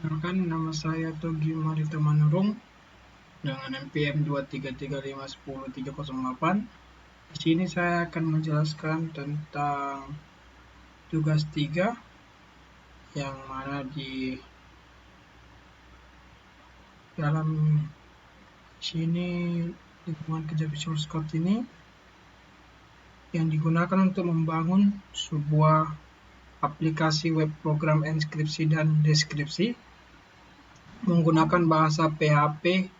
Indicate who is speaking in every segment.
Speaker 1: Perkenalkan, nama saya Togi Marita Manurung dengan NPM 233510308. Di sini saya akan menjelaskan tentang tugas 3 yang mana di dalam sini lingkungan kerja Visual Scout ini yang digunakan untuk membangun sebuah aplikasi web program enskripsi dan deskripsi menggunakan bahasa PHP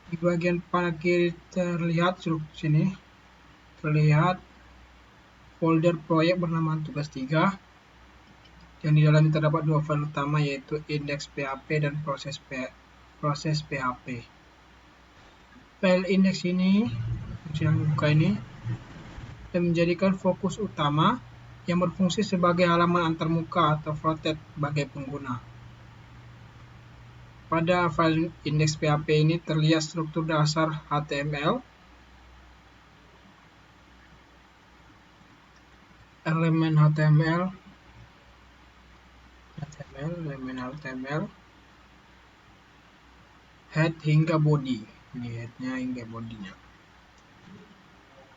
Speaker 1: Di bagian paling kiri terlihat sini terlihat folder proyek bernama tugas 3 yang di dalamnya terdapat dua file utama, yaitu index.php dan proses PHP. File index ini yang buka ini dan menjadikan fokus utama yang berfungsi sebagai halaman antarmuka atau frontend bagi pengguna. Pada file index.php ini terlihat struktur dasar HTML, elemen HTML, head hingga body. Ini headnya hingga bodinya.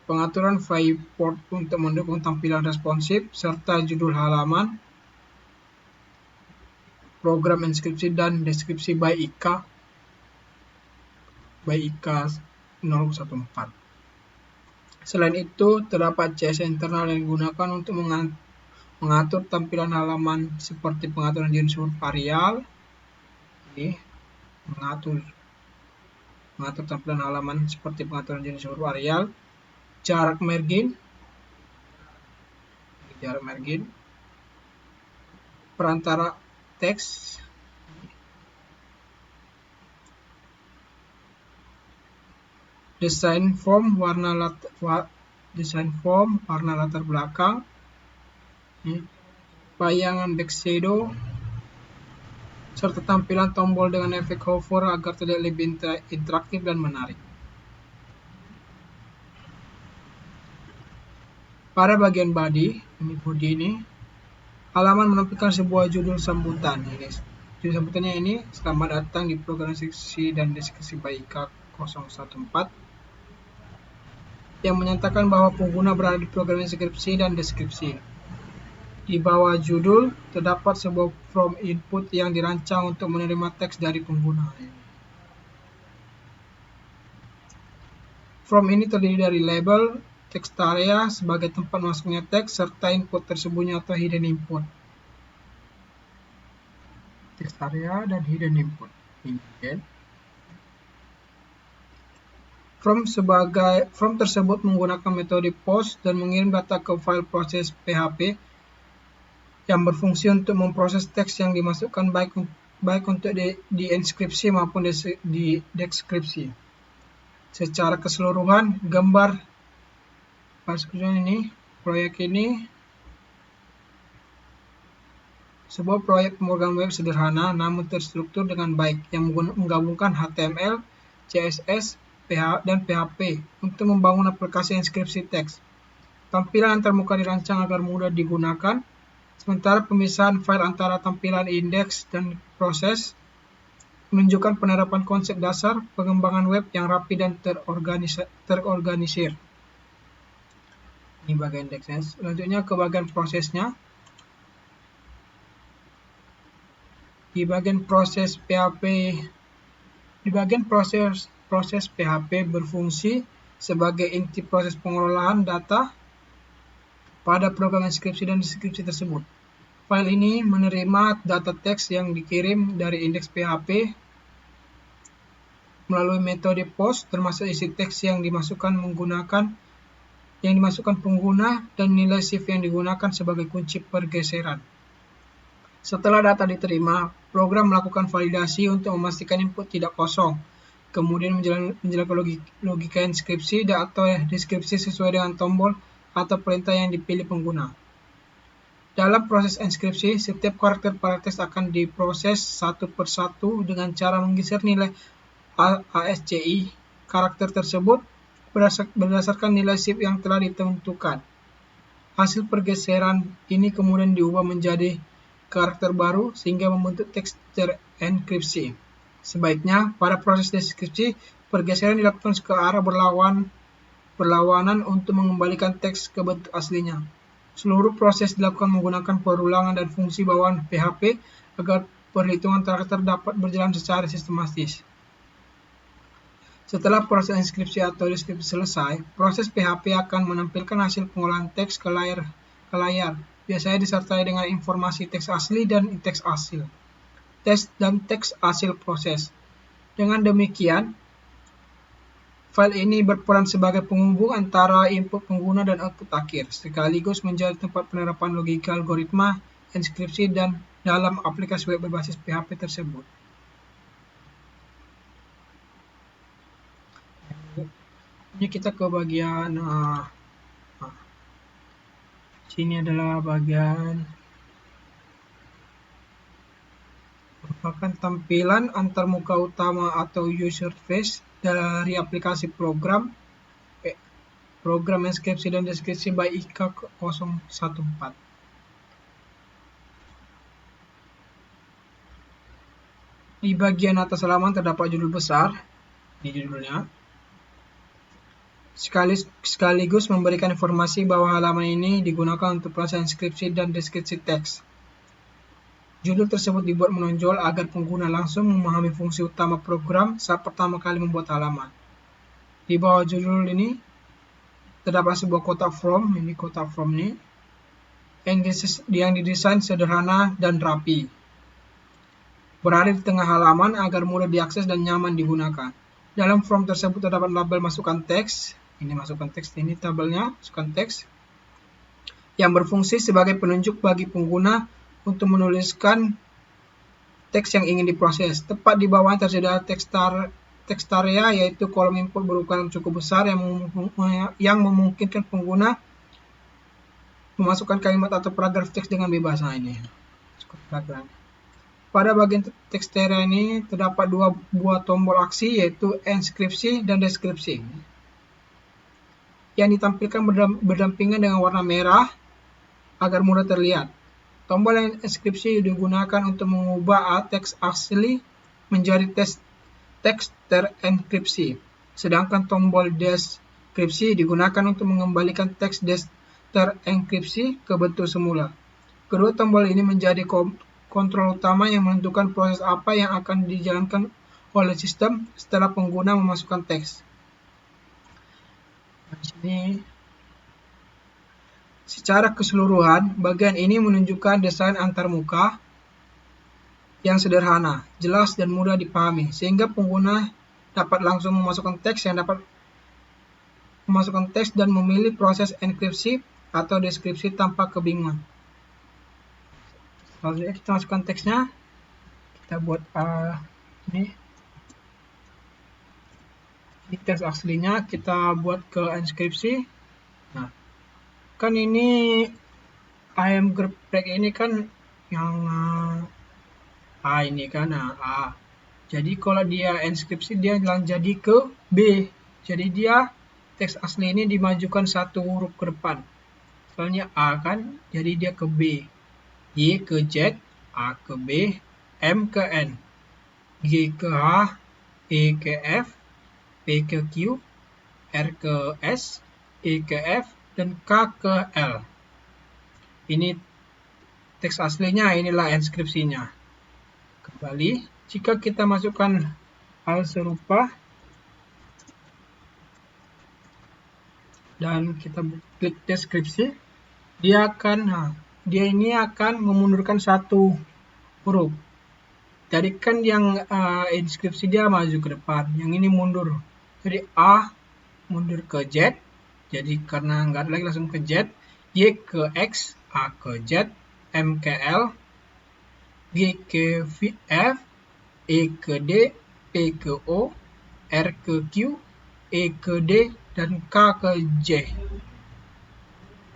Speaker 1: Pengaturan viewport untuk mendukung tampilan responsif serta judul halaman, program enskripsi dan deskripsi by IK 014. Selain itu, terdapat CSS internal yang digunakan untuk mengatur tampilan halaman seperti pengaturan jenis huruf Arial. Ini mengatur tampilan halaman seperti pengaturan jenis huruf Arial, jarak margin, perantara teks, desain form warna latar belakang, bayangan backshadow, serta tampilan tombol dengan efek hover agar terlihat lebih interaktif dan menarik. Pada bagian body ini, halaman menampilkan sebuah judul sambutan. Judul sambutannya ini, selamat datang di program enskripsi dan deskripsi by IK 014, yang menyatakan bahwa pengguna berada di program enskripsi dan deskripsi. Di bawah judul terdapat sebuah form input yang dirancang untuk menerima teks dari pengguna. Form ini terdiri dari label, text area sebagai tempat masuknya teks, serta input tersembunyi atau hidden input. Text area dan hidden input. Form tersebut menggunakan metode post dan mengirim data ke file proses PHP yang berfungsi untuk memproses teks yang dimasukkan baik untuk di enskripsi maupun di deskripsi. Secara keseluruhan, gambar proyek ini sebuah proyek pemrograman web sederhana namun terstruktur dengan baik yang menggabungkan HTML, CSS, dan PHP untuk membangun aplikasi enskripsi teks. Tampilan antarmuka dirancang agar mudah digunakan, sementara pemisahan file antara tampilan indeks dan proses menunjukkan penerapan konsep dasar pengembangan web yang rapi dan terorganisir. Ini bagian indeksnya. Selanjutnya ke bagian prosesnya. Di bagian proses PHP berfungsi sebagai inti proses pengelolaan data pada program enskripsi dan deskripsi tersebut. File ini menerima data teks yang dikirim dari indeks PHP melalui metode post, termasuk isi teks yang dimasukkan pengguna dan nilai shift yang digunakan sebagai kunci pergeseran. Setelah data diterima, program melakukan validasi untuk memastikan input tidak kosong, kemudian menjalankan logika enskripsi atau deskripsi sesuai dengan tombol atau perintah yang dipilih pengguna. Dalam proses enskripsi, setiap karakter pada teks akan diproses satu persatu dengan cara menggeser nilai ASCII karakter tersebut berdasarkan nilai shift yang telah ditentukan. Hasil pergeseran ini kemudian diubah menjadi karakter baru sehingga membentuk teks terenkripsi. Sebaiknya pada proses deskripsi, pergeseran dilakukan ke arah berlawanan untuk mengembalikan teks ke bentuk aslinya. Seluruh proses dilakukan menggunakan perulangan dan fungsi bawaan PHP agar perhitungan karakter dapat berjalan secara sistematis. Setelah proses inskripsi atau deskripsi selesai, proses PHP akan menampilkan hasil pengolahan teks ke layar, biasanya disertai dengan informasi teks asli dan teks hasil. Teks hasil proses. Dengan demikian, file ini berperan sebagai penghubung antara input pengguna dan output akhir, sekaligus menjadi tempat penerapan logika algoritma, inskripsi, dan dalam aplikasi web berbasis PHP tersebut. Ini kita ke bagian sini adalah bagian merupakan tampilan antarmuka utama atau user face dari aplikasi program inskripsi dan deskripsi by IKA 014. Di bagian atas halaman terdapat judul besar di judulnya, sekaligus memberikan informasi bahwa halaman ini digunakan untuk proses inskripsi dan deskripsi teks. Judul tersebut dibuat menonjol agar pengguna langsung memahami fungsi utama program saat pertama kali membuat halaman. Di bawah judul ini terdapat sebuah kotak form, ini kotak form ini, yang didesain sederhana dan rapi. Berada di tengah halaman agar mudah diakses dan nyaman digunakan. Dalam form tersebut terdapat label masukkan teks, ini masukkan teks, ini tabelnya masukkan teks, yang berfungsi sebagai penunjuk bagi pengguna untuk menuliskan teks yang ingin diproses. Tepat di bawahnya tersedia teks area, yaitu kolom input berukuran cukup besar yang memungkinkan pengguna memasukkan kalimat atau paragraf teks dengan bebas. Nah, ini pada bagian teks area ini terdapat dua buah tombol aksi, yaitu inskripsi dan deskripsi, yang ditampilkan berdampingan dengan warna merah agar mudah terlihat. Tombol inskripsi digunakan untuk mengubah teks asli menjadi teks terenkripsi, sedangkan tombol deskripsi digunakan untuk mengembalikan teks terenkripsi ke bentuk semula. Kedua tombol ini menjadi kontrol utama yang menentukan proses apa yang akan dijalankan oleh sistem setelah pengguna memasukkan teks. Di sini, secara keseluruhan, bagian ini menunjukkan desain antarmuka yang sederhana, jelas, dan mudah dipahami, sehingga pengguna dapat langsung memasukkan teks dan memilih proses enkripsi atau deskripsi tanpa kebingungan. Selanjutnya kita masukkan teksnya, kita buat ini teks aslinya, kita buat ke inskripsi. Nah, kan ini ayam geprek ini kan yang ini kan A. Jadi kalau dia inskripsi dia jadi ke B. Jadi dia teks asli ini dimajukan satu huruf ke depan. Soalnya A kan, jadi dia ke B. Y ke Z, A ke B, M ke N, G ke H, E ke F, P ke Q, R ke S, E ke F, dan K ke L. Ini teks aslinya, inilah inskripsinya. Kembali, jika kita masukkan hal serupa dan kita klik deskripsi, dia ini akan memundurkan satu huruf. Jadi kan yang inskripsi dia maju ke depan, yang ini mundur. Jadi A mundur ke Z, jadi karena nggak ada lagi langsung ke Z. Y ke X, A ke Z, M ke L, G ke F, E ke D, P ke O, R ke Q, E ke D, dan K ke J.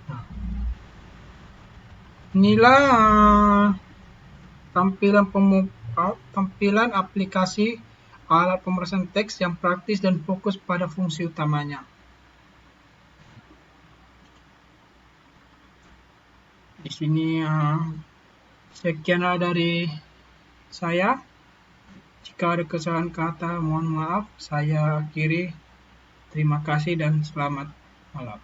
Speaker 1: Nah, inilah tampilan aplikasi alat pemrosesan teks yang praktis dan fokus pada fungsi utamanya. Di sini sekianlah dari saya. Jika ada kesalahan kata, mohon maaf. Saya akhiri. Terima kasih dan selamat malam.